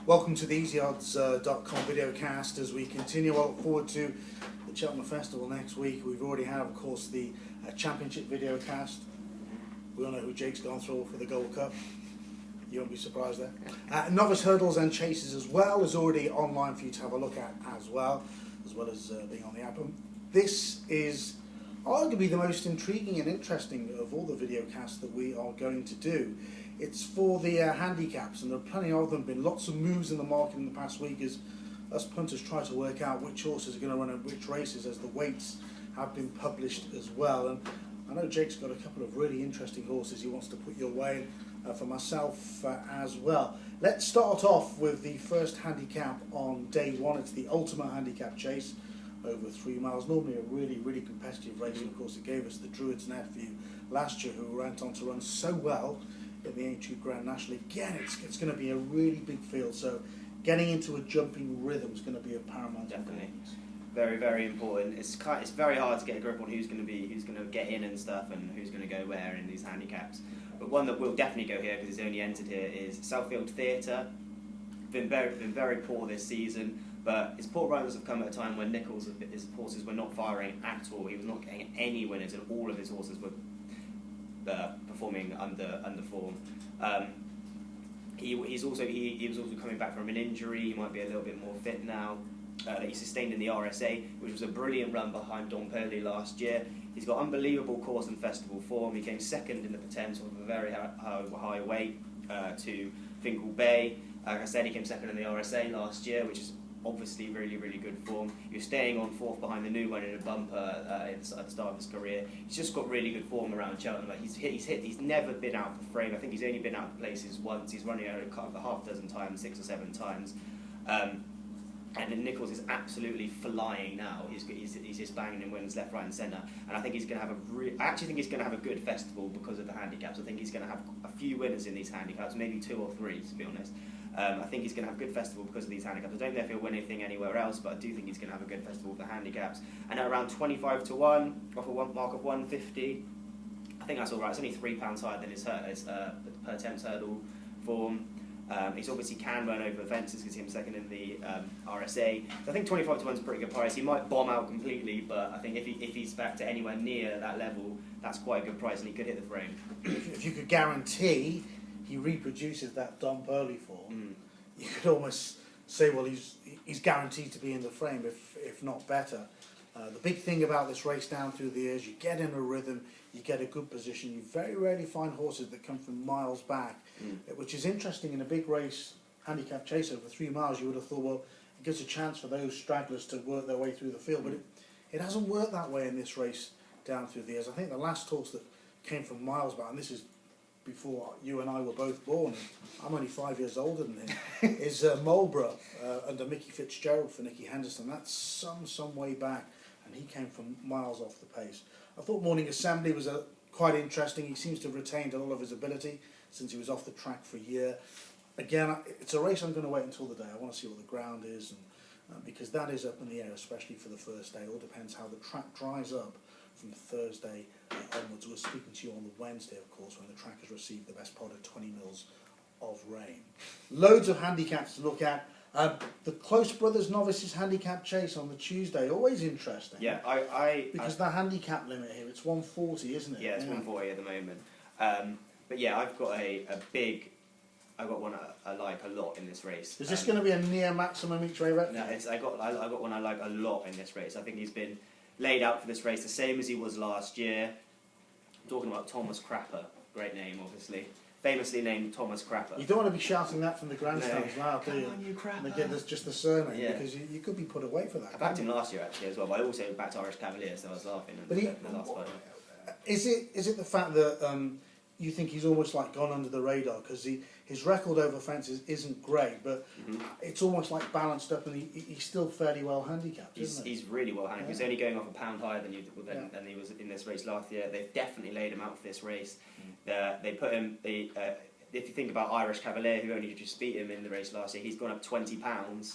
Welcome to the easyodds.com video cast as we continue. I look forward to the Cheltenham Festival next week. We've already had, of course, the Championship video cast. We all know who Jake's gone through for the Gold Cup. You won't be surprised there. Novice Hurdles and Chases as well is already online for you to have a look at as well as being on the app. And this is arguably the most intriguing and interesting of all the video casts that we are going to do. It's for the handicaps, and there are plenty of them. Been lots of moves in the market in the past week as us punters try to work out which horses are going to run at which races, as the weights have been published as well. And I know Jake's got a couple of really interesting horses he wants to put your way, for myself as well. Let's start off with the first handicap on day one. It's the Ultima handicap chase over 3 miles. Normally a really competitive race, and of course it gave us the Druid's nephew last year, who went on to run so well in the A2 Grand National. Again, it's going to be a really big field, so getting into a jumping rhythm is going to be a paramount. Definitely, very important. It's very hard to get a grip on who's going to get in and stuff, and who's going to go where in these handicaps. But one that will definitely go here because it's only entered here is Southfield Theatre. Been very poor this season, but his poor runners have come at a time when his horses were not firing at all. He was not getting any winners, and all of his horses were performing under form. He was also coming back from an injury. He might be a little bit more fit now. That he sustained in the RSA, which was a brilliant run behind Don Purley last year. He's got unbelievable course and festival form. He came second in the Pertemps with a very high weight to Fingal Bay. Like I said, he came second in the RSA last year, which is obviously really good form. He was staying on fourth behind the new one in a bumper at the start of his career. He's just got really good form around Cheltenham. Like he's never been out of the frame. I think he's only been out of places once. He's running out a half dozen times, 6 or 7 times. And then Nichols is absolutely flying now. He's just banging in wins left, right, and centre. And I think he's going to have I actually think he's going to have a good festival because of the handicaps. I think he's going to have a few winners in these handicaps, maybe 2 or 3, to be honest. I think he's going to have a good festival because of these handicaps. I don't know if he'll win anything anywhere else, but I do think he's going to have a good festival with the handicaps. And at around 25 to 1, off a mark of 150, I think that's all right. It's only £3 higher than his Pertemps hurdle form. He's obviously can run over fences because he came second in the RSA. So I think 25 to 1 is a pretty good price. He might bomb out completely, but I think if he's back to anywhere near that level, that's quite a good price, and he could hit the frame. If you could guarantee he reproduces that Don Purley form, you could almost say, well, he's guaranteed to be in the frame, if not better. The big thing about this race down through the years, you get in a rhythm, you get a good position. You very rarely find horses that come from miles back, which is interesting in a big race, handicap chase over 3 miles. You would have thought, well, it gives a chance for those stragglers to work their way through the field, but it hasn't worked that way in this race down through the years. I think the last horse that came from miles back, and this is before you and I were both born, I'm only 5 years older than him, is Marlborough under Mickey Fitzgerald for Nicky Henderson. That's some way back, and he came from miles off the pace. I thought Morning Assembly was quite interesting. He seems to have retained a lot of his ability since he was off the track for a year. Again, it's a race I'm going to wait until the day. I want to see what the ground is, and because that is up in the air, especially for the first day. It all depends how the track dries up from Thursday onwards. We're speaking to you on the Wednesday, of course, when the track has received the best part of 20 mils of rain. Loads of handicaps to look at. The Close Brothers Novices Handicap Chase on the Tuesday, always interesting. Yeah, because the handicap limit here, it's 140, isn't it? Yeah, it's 140 at the moment. But yeah, I've got one I like a lot in this race. Is this going to be a near maximum each way rep? No, I got one I like a lot in this race. I think he's been laid out for this race the same as he was last year. I'm talking about Thomas Crapper, great name, obviously. Famously named Thomas Crapper. You don't want to be shouting that from the grandstands now, do you? Come on, you Crapper. And again, there's just the surname, because you could be put away for that. I backed him last year actually as well, but I also backed Irish Cavalier, so I was laughing at the last fight. Is it the fact that you think he's almost like gone under the radar because his record over fences isn't great, but it's almost like balanced up, and he's still fairly well handicapped, isn't he? He's really well handicapped. He's only going off a pound higher than he was in this race last year. They've definitely laid him out for this race. They put him. If you think about Irish Cavalier, who only just beat him in the race last year, he's gone up £20.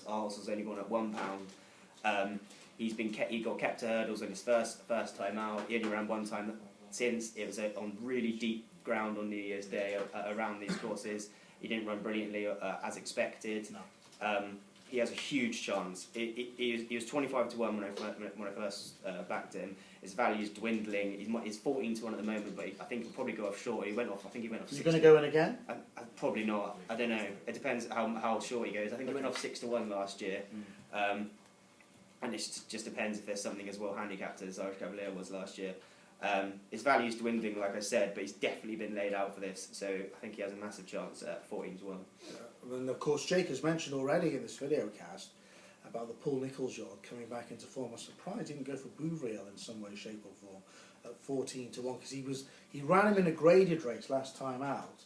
Arles has only gone up £1. He got kept to hurdles on his first time out. He only ran one time since. It was on really deep ground on New Year's Day around these courses. He didn't run brilliantly as expected. No. he has a huge chance. He was 25 to 1 when I first backed him. His value's dwindling. He's 14 to 1 at the moment, but I think he'll probably go off short. He went off. I think he went off. You're going to go in again? Probably not. I don't know. It depends how short he goes. I think he went off 6 to 1 last year, and it just depends if there's something as well handicapped as Irish Cavalier was last year. His value's dwindling, like I said, but he's definitely been laid out for this, so I think he has a massive chance at 14 to 1. And of course, Jake has mentioned already in this video cast about the Paul Nicholls yard coming back into form. I'm surprised he didn't go for Bouvriel in some way, shape or form at 14 to 1, because he ran him in a graded race last time out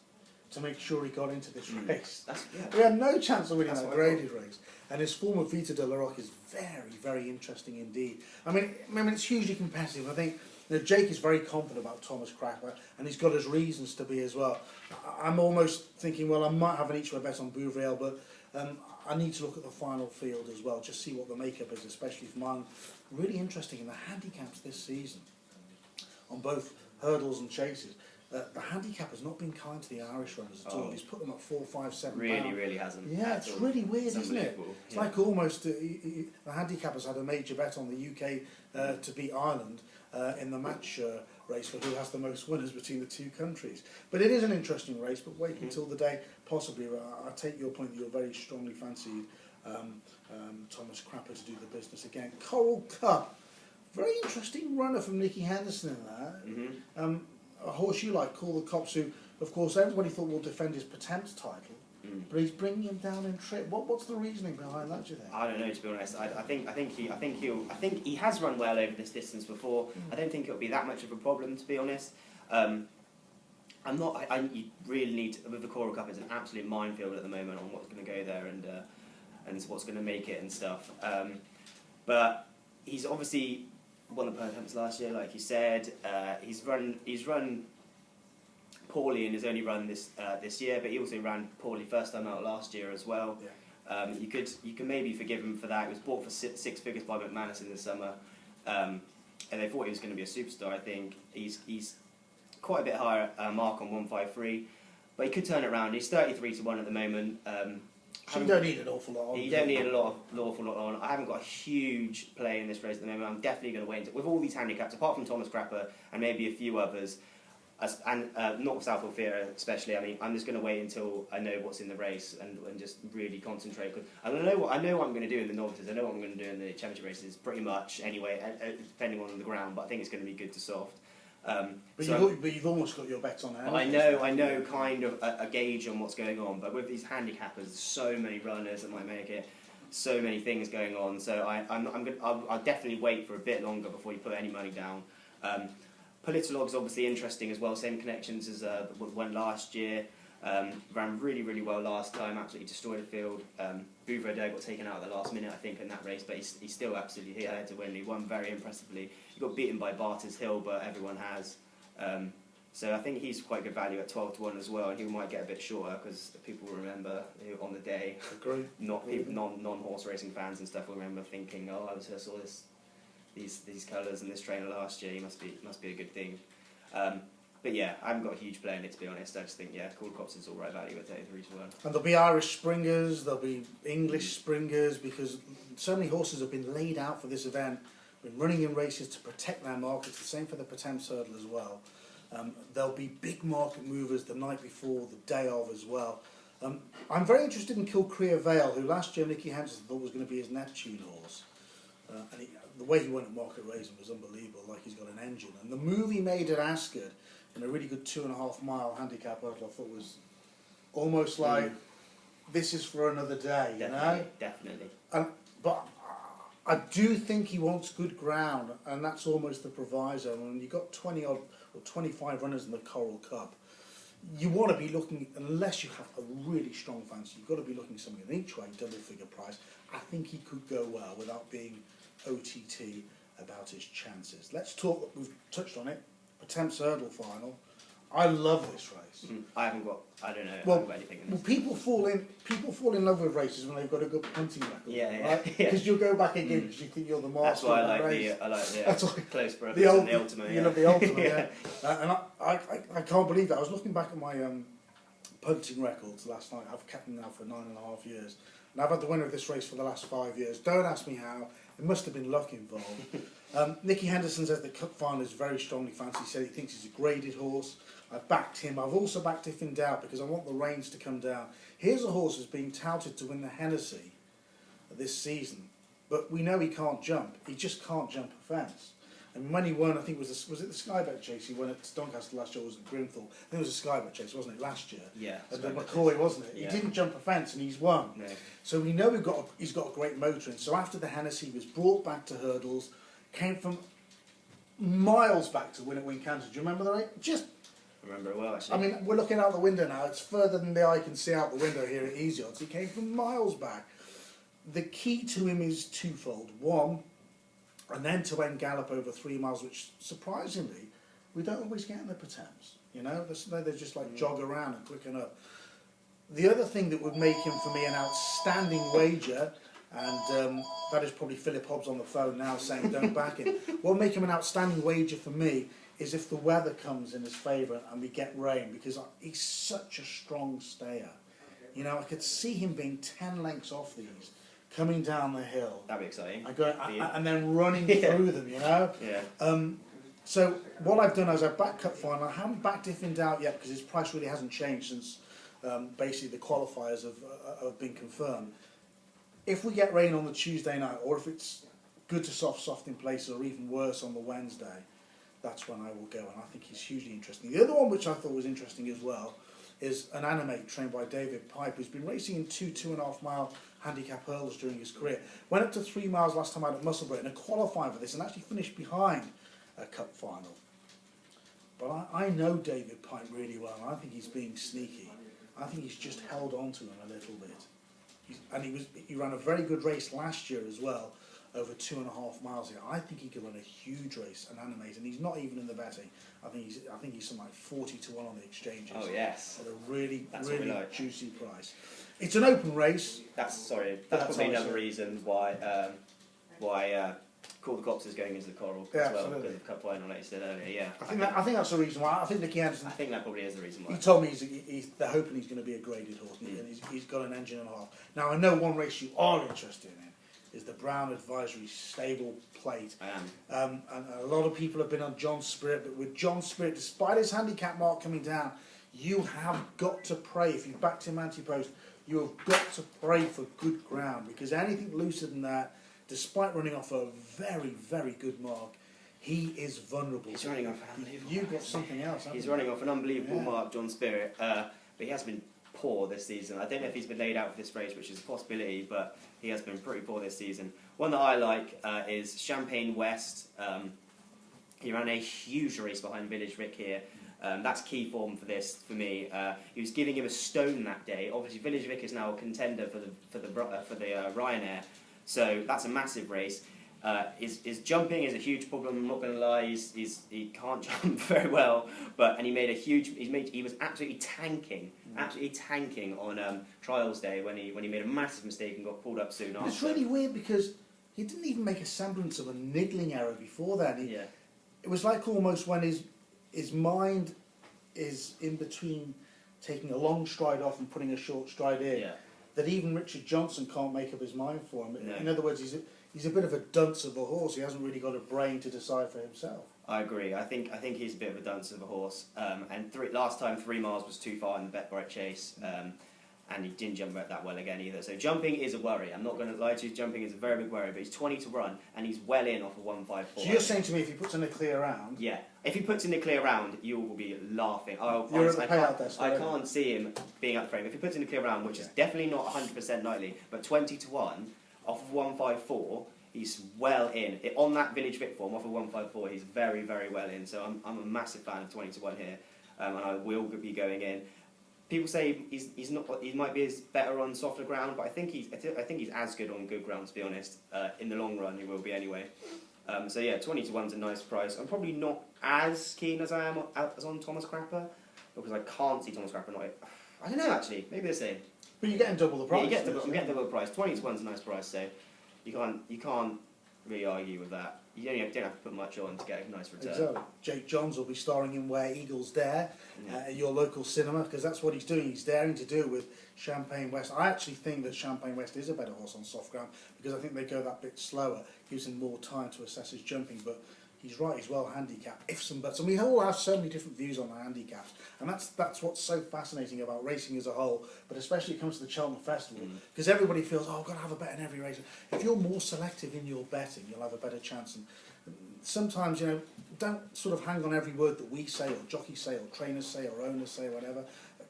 to make sure he got into this race. We had no chance of winning that graded race. And his form of Vita de la Roque is very, very interesting indeed. I mean, it's hugely competitive. I think Jake is very confident about Thomas Crapper, and he's got his reasons to be as well. I'm almost thinking, well, I might have an each way bet on Bouvriel, but I need to look at the final field as well, just see what the makeup is, especially for mine. Really interesting in the handicaps this season, on both hurdles and chases. The handicap has not been kind to the Irish runners at all. He's put them at 4, 5, 7 Really, really hasn't. Yeah, it's really weird, isn't it? It's like almost the handicap has had a major bet on the UK to beat Ireland in the match race for who has the most winners between the two countries. But it is an interesting race, but wait until the day, possibly. I take your point that you're very strongly fancied Thomas Crapper to do the business again. Coral Cup, very interesting runner from Nicky Henderson in there. A horse you like, Call the Cops, who, of course, everybody thought will defend his Pertemps title, but he's bringing him down in trip. What's the reasoning behind that, do you think? I don't know, to be honest. I think he has run well over this distance before. I don't think it'll be that much of a problem, to be honest. You really need with the Coral Cup. It's an absolute minefield at the moment on what's going to go there and what's going to make it and stuff. But he's obviously won the Pertemps last year, like you said. He's run poorly and has only run this year, but he also ran poorly first time out last year as well. Yeah. You can maybe forgive him for that. He was bought for six figures by McManus in the summer, and they thought he was going to be a superstar. I think he's quite a bit higher mark on 153, but he could turn it around. He's 33 to 1 at the moment. So you don't need an awful lot on. You don't need an awful lot on. I haven't got a huge play in this race at the moment. I'm definitely going to wait with all these handicaps, apart from Thomas Crapper and maybe a few others, and not Southwell Theatre especially. I mean, I'm just going to wait until I know what's in the race and just really concentrate. Cause I know what I'm going to do in the novices. I know what I'm going to do in the championship races, pretty much anyway, depending on the ground. But I think it's going to be good to soft. But you've almost got your bets on it. I know kind of a gauge on what's going on, but with these handicappers, there's so many runners that might make it, so many things going on. So I'll definitely wait for a bit longer before you put any money down. Politolog's obviously interesting as well. Same connections as one last year. Ran really, really well last time. Absolutely destroyed the field. Bouvriel got taken out at the last minute, I think, in that race, but he's still absolutely here to win. He won very impressively. He got beaten by Barter's Hill, but everyone has. So I think he's quite good value at 12 to 1 as well, and he might get a bit shorter because people will remember on the day. Non-horse racing fans and stuff will remember thinking, oh, I saw these colours and this trainer last year. He must be a good thing. But yeah, I haven't got a huge play in it, to be honest. I just think, Cool Cops is all right value at 33 to 1. And there'll be Irish springers, there'll be English springers, because so many horses have been laid out for this event, been running in races to protect their markets. The same for the Pertemps Hurdle as well. There'll be big market movers the night before, the day of as well. I'm very interested in Kilcrea Vale, who last year Nicky Henderson thought was going to be his Neptune horse. And the way he went at Market Raisin was unbelievable, like he's got an engine. And the move he made at Ascot in a really good 2.5 mile handicap hurdle, I thought was almost like this is for another day, you know? Definitely. But I do think he wants good ground, and that's almost the proviso. And you've got 20 odd or 25 runners in the Coral Cup. You want to be looking, unless you have a really strong fancy, you've got to be looking something in each way, double figure price. I think he could go well without being OTT about his chances. Let's talk, we've touched on it, Pertemps Hurdle final. I love this race. I don't know anything in this. Well, people fall in love with races when they've got a good punting record. Yeah. Because you'll go back again because you think you're the master. That's why I like the close brothers and the Ultima. You love the Ultima, yeah. And I can't believe that. I was looking back at my punting records last night. I've kept them now for 9.5 years. And I've had the winner of this race for the last 5 years. Don't ask me how. There must have been luck involved. Nicky Henderson says the cup final is very strongly fancied. He said he thinks he's a graded horse. I've backed him. I've also backed If in Doubt because I want the reins to come down. Here's a horse that's being touted to win the Hennessy this season. But we know he can't jump. He just can't jump a fence. And when he won, I think was it the Skybet Chase? He won at Doncaster last year, or was it Grimthorpe? I think it was a Skybet Chase, wasn't it, last year? Yeah. At the McCoy, wasn't it? Yeah. He didn't jump a fence and he's won. No. So we know he's got a great motor in. So after the Hennessy, he was brought back to hurdles, came from miles back to win at Wincanton. Do you remember the race? I remember it well, actually. I mean, we're looking out the window now. It's further than the eye can see out the window here at Easy Odds. He came from miles back. The key to him is twofold. One, an end-to-end gallop over 3 miles, which surprisingly we don't always get in the Pertemps. You know, they just like jog around and quicken up. The other thing that would make him for me an outstanding wager, and that is probably Philip Hobbs on the phone now saying don't back him. What would make him an outstanding wager for me is if the weather comes in his favour and we get rain, because he's such a strong stayer. You know, I could see him being 10 lengths off these, coming down the hill. That'd be exciting. And then running through them, you know? Yeah. So what I've done is I've backed Cup Final. I haven't backed If in Doubt yet because his price really hasn't changed since basically the qualifiers have been confirmed. If we get rain on the Tuesday night, or if it's good to soft in place, or even worse on the Wednesday, that's when I will go, and I think he's hugely interesting. The other one which I thought was interesting as well is an animate trained by David Pipe, who's been racing in 2.5 mile handicap hurdles during his career. Went up to 3 miles last time out at Musselburgh and qualified for this and actually finished behind a cup final. But I know David Pipe really well, and I think he's being sneaky. I think he's just held on to him a little bit. He ran a very good race last year as well, over 2.5 miles here. I think he could run a huge race and animate, and he's not even in the betting. I think he's something like 40 to 1 on the exchanges. Oh yes. At a really like. juicy price. It's an open race. That's probably another reason why Call the Cops is going into the Coral as well, because of Cup Final, like you said earlier. Yeah. I think that's the reason why. I think Nicky Anderson. I think that probably is the reason why. He told me they're hoping he's going to be a graded horse, and he's got an engine and a half. Now I know one race you are interested in is the Brown Advisory Stable Plate. I am. And a lot of people have been on John Spirit, but with John Spirit, despite his handicap mark coming down, you have got to pray. If you've backed him anti-post, you have got to pray for good ground, because anything looser than that, despite running off a very, very good mark, he is vulnerable. He's running off an unbelievable You've got something else, haven't you? He's running off an unbelievable mark, John Spirit, but he has been poor this season. I don't know if he's been laid out for this race, which is a possibility, but he has been pretty poor this season. One that I like is Champagne West. He ran a huge race behind Village Vic here. That's key form for me. He was giving him a stone that day. Obviously, Village Vic is now a contender for the Ryanair, so that's a massive race. His jumping is a huge problem. I'm not going to lie. He can't jump very well, he was absolutely tanking on trials day when he made a massive mistake and got pulled up soon after. It's really weird because he didn't even make a semblance of a niggling error before then. It was like almost when his mind is in between taking a long stride off and putting a short stride in. Yeah. That even Richard Johnson can't make up his mind for him. No. In other words, he's a bit of a dunce of a horse. He hasn't really got a brain to decide for himself. I agree. I think he's a bit of a dunce of a horse. And last time 3 miles was too far in the Bet Chase, and he didn't jump that well again either. So jumping is a worry. I'm not going to lie to you. Jumping is a very big worry. But he's 20 to 1, and he's well in off a 154. So you're saying to me, if he puts in a clear round? Yeah. If he puts in a clear round, you will be laughing. You're at the payout desk. I can't see him being out the frame. If he puts in a clear round, which is definitely not 100% likely, but 20 to 1 off of 154. He's well in. On that Village Vic form, off of 154, he's very, very well in. So I'm a massive fan of 20 to 1 here, and I will be going in. People say he's not. He might be better on softer ground, but I think he's as good on good ground. To be honest, in the long run, he will be anyway. So yeah, 20 to 1's a nice price. I'm probably not as keen as I am as on Thomas Crapper, because I can't see Thomas Crapper. I don't know actually. Maybe the same. But you're getting double the price. Yeah, I'm getting double the price. 20 to 1's a nice price. So you can't really argue with that. You don't have to put much on to get a nice return. Exactly. Jake Johns will be starring in Where Eagles Dare at your local cinema, because that's what he's doing. He's daring to do with Champagne West. I actually think that Champagne West is a better horse on soft ground, because I think they go that bit slower, gives him more time to assess his jumping. But he's right, he's well handicapped. Ifs and buts, and we all have so many different views on the handicaps, and that's what's so fascinating about racing as a whole. But especially when it comes to the Cheltenham Festival, because everybody feels, oh, I've got to have a bet in every race. If you're more selective in your betting, you'll have a better chance. And sometimes, don't sort of hang on every word that we say, or jockeys say, or trainers say, or owners say, or whatever.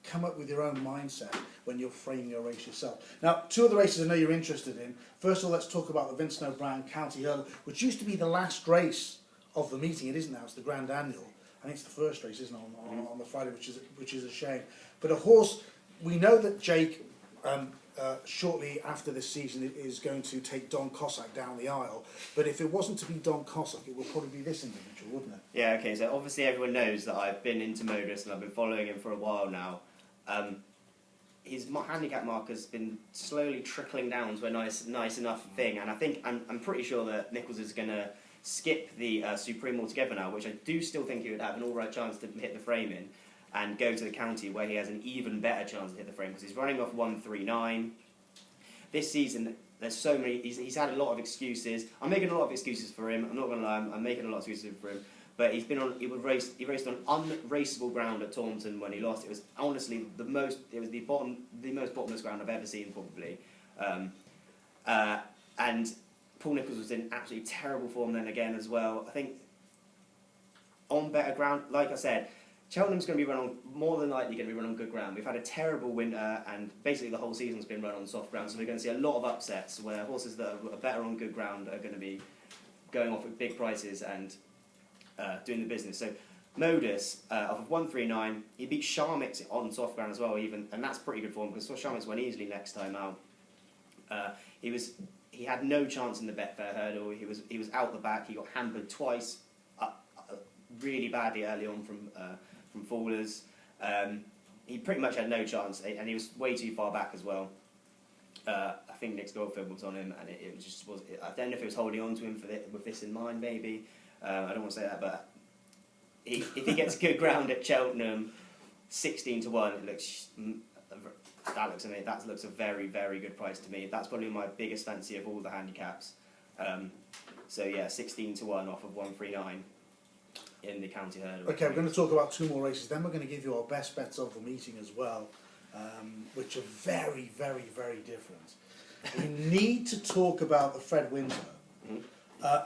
Come up with your own mindset when you're framing your race yourself. Now, two of the races I know you're interested in. First of all, let's talk about the Vincent O'Brien County Hurdle, which used to be the last race of the meeting. It isn't now, it's the Grand Annual. I think it's the first race, isn't it, on the Friday, which is a shame. But a horse, we know that Jake, shortly after this season, is going to take Don Cossack down the aisle. But if it wasn't to be Don Cossack, it would probably be this individual, wouldn't it? Yeah, okay, so obviously everyone knows that I've been into Modus and I've been following him for a while now. His handicap mark has been slowly trickling down to a nice enough thing, and I think I'm pretty sure that Nichols is going to skip the Supreme altogether now, which I do still think he would have an alright chance to hit the frame in, and go to the county where he has an even better chance to hit the frame, because he's running off 139. This season, there's so many. He's had a lot of excuses. I'm making a lot of excuses for him. I'm not going to lie. I'm making a lot of excuses for him. But he's been on. He raced on unraceable ground at Taunton when he lost. It was honestly the most bottomless ground I've ever seen, probably. And Paul Nichols was in absolutely terrible form then again as well. I think on better ground, like I said, Cheltenham's going to be run on, more than likely going to be run on good ground. We've had a terrible winter, and basically the whole season's been run on soft ground, so we're going to see a lot of upsets where horses that are better on good ground are going to be going off at big prices and doing the business. So Modus, off of 139, he beat Sharmix on soft ground as well, even, and that's pretty good form, because Sharmix went easily next time out. He had no chance in the Betfair Hurdle. He was out the back. He got hampered twice, really badly early on from fallers. He pretty much had no chance, and he was way too far back as well. I think Nick's Goldfield was on him, and it was. I don't know if he was holding on to him with this in mind. Maybe I don't want to say that, but if he gets good ground at Cheltenham, 16-1, it looks. That looks a very, very good price to me. That's probably my biggest fancy of all the handicaps. So yeah, 16-1 off of 139 in the county hurdle. Okay, we're going to talk about two more races. Then we're going to give you our best bets of the meeting as well, which are very, very, very different. We need to talk about the Fred Winter,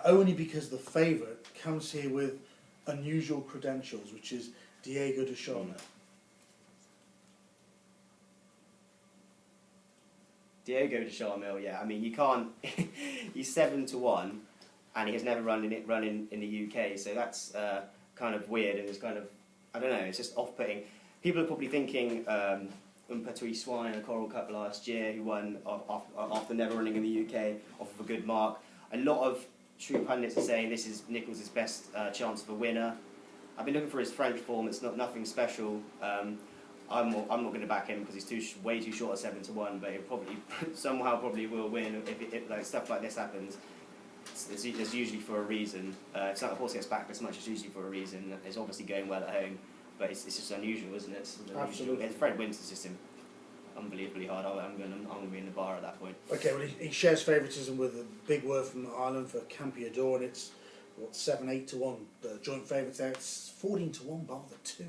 only because the favourite comes here with unusual credentials, which is Diego de Charmel. Diego de Charmel, yeah. I mean, you can't. He's 7-1, and he has never run in the UK. So that's kind of weird, and it's kind of, I don't know. It's just off-putting. People are probably thinking Patrice Swan in a Coral Cup last year, who won after never running in the UK off of a good mark. A lot of true pundits are saying this is Nichols' best chance of a winner. I've been looking for his French form. It's nothing special. I'm not going to back him because he's way too short at 7-1, but he'll probably will win if like stuff like this happens. It's usually for a reason. It's not the horse gets backed as much as usually for a reason. It's obviously going well at home, but it's just unusual, isn't it? Absolutely. Fred Winter's just unbelievably hard. I'm going to be in the bar at that point. Okay, well he shares favouritism with a big word from Ireland for Campiador, and it's 7-8-1 joint favourites there. It's 14-1 bar the 2.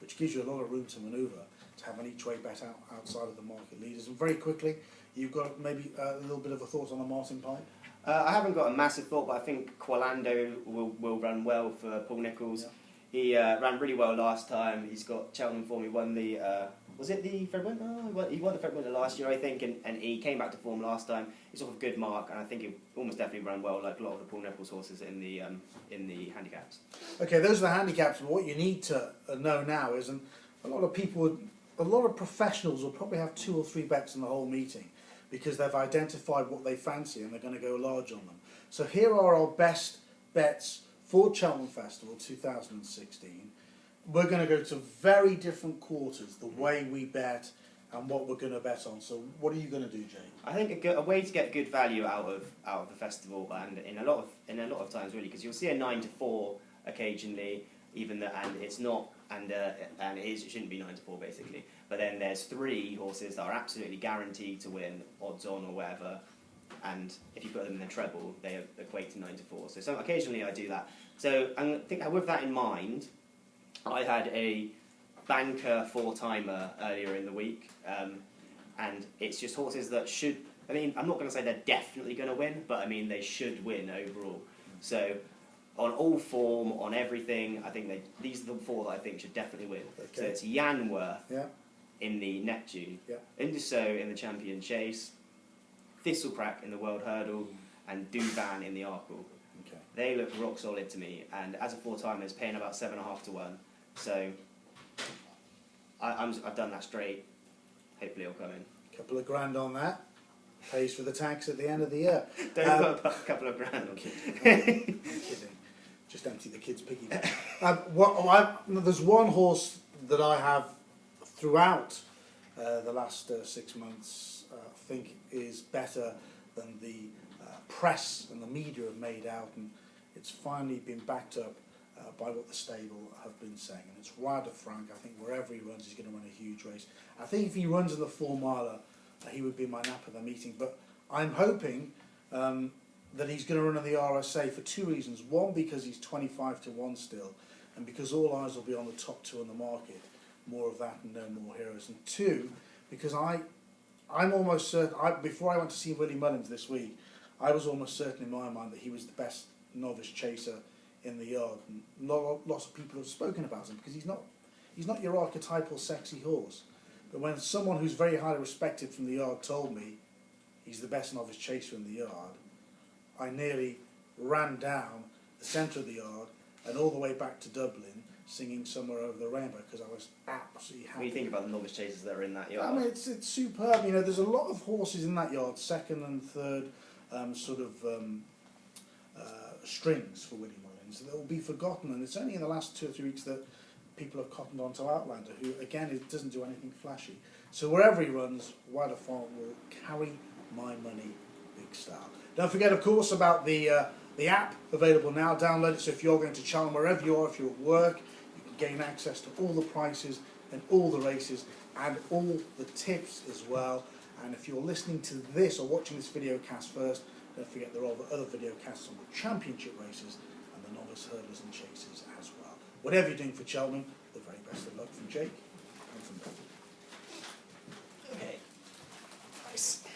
Which gives you a lot of room to manoeuvre to have an each way bet outside of the market leaders. And very quickly, you've got maybe a little bit of a thought on the Martin Pipe? I haven't got a massive thought, but I think Qualando will run well for Paul Nichols. Yeah. He ran really well last time. He's got Cheltenham form. He won the was it the Fred Winter? Oh, he won the Fred Winter last year, I think, and he came back to form last time. He's off a good mark, and I think he almost definitely ran well, like a lot of the Paul Nichols horses in the handicaps. Okay, those are the handicaps. But what you need to know now is, and a lot of professionals will probably have 2 or 3 bets in the whole meeting because they've identified what they fancy and they're going to go large on them. So here are our best bets for Cheltenham Festival 2016. We're going to go to very different quarters, the way we bet and what we're going to bet on. So what are you going to do, Jake? I think a way to get good value out of the festival, and in a lot of times really, because you'll see a 9-4 occasionally, and it's not, and it shouldn't be 9-4 basically. But then there's 3 horses that are absolutely guaranteed to win, odds on or whatever, and if you put them in the treble, they equate to 9-4. So occasionally I do that. So I think with that in mind, I had a banker 4-timer earlier in the week, and it's just horses that should. I mean, I'm not going to say they're definitely going to win, but I mean they should win overall. So on all form, on everything, I think these are the 4 that I think should definitely win. Okay. So it's Yanworth in the Neptune, Indiso in the Champion Chase, Thistlecrack in the World Hurdle, and Duvan in the Arkle. Okay. They look rock solid to me, and as a 4-timer, it's paying about 7.5 to 1. So I've done that straight. Hopefully it'll come in. Couple of grand on that. Pays for the tax at the end of the year. Don't put a couple of grand on. I'm kidding. Just empty the kids' piggy bank. There's one horse that I have throughout the last 6 months think is better than the press and the media have made out, and it's finally been backed up by what the stable have been saying. And it's Ryder Frank. I think wherever he runs, he's going to run a huge race. I think if he runs in the 4-miler, he would be my nap of the meeting. But I'm hoping that he's going to run in the RSA for 2 reasons. One, because he's 25 to 1 still, and because all eyes will be on the top 2 in the market. More of that and no more heroes. And 2, because I'm almost certain, before I went to see Willie Mullins this week, I was almost certain in my mind that he was the best novice chaser in the yard. And lots of people have spoken about him because he's not your archetypal sexy horse. But when someone who's very highly respected from the yard told me he's the best novice chaser in the yard, I nearly ran down the centre of the yard and all the way back to Dublin singing Somewhere Over the Rainbow because I was absolutely happy. What do you think about the novice chasers that are in that yard? I mean, it's superb. You know, there's a lot of horses in that yard, 2nd and 3rd strings for Willie Mullins that will be forgotten, and it's only in the last 2 or 3 weeks that people have cottoned on to Outlander, who again it doesn't do anything flashy. So wherever he runs, Ryder Frank will carry my money big style. Don't forget, of course, about the app available now. Download it. So if you're going to Cheltenham, wherever you are, if you're at work, you can gain access to all the prices and all the races and all the tips as well. And if you're listening to this or watching this video cast first, don't forget there are other video casts on the championship races and the novice hurdlers and chasers as well. Whatever you're doing for Cheltenham, the very best of luck from Jake.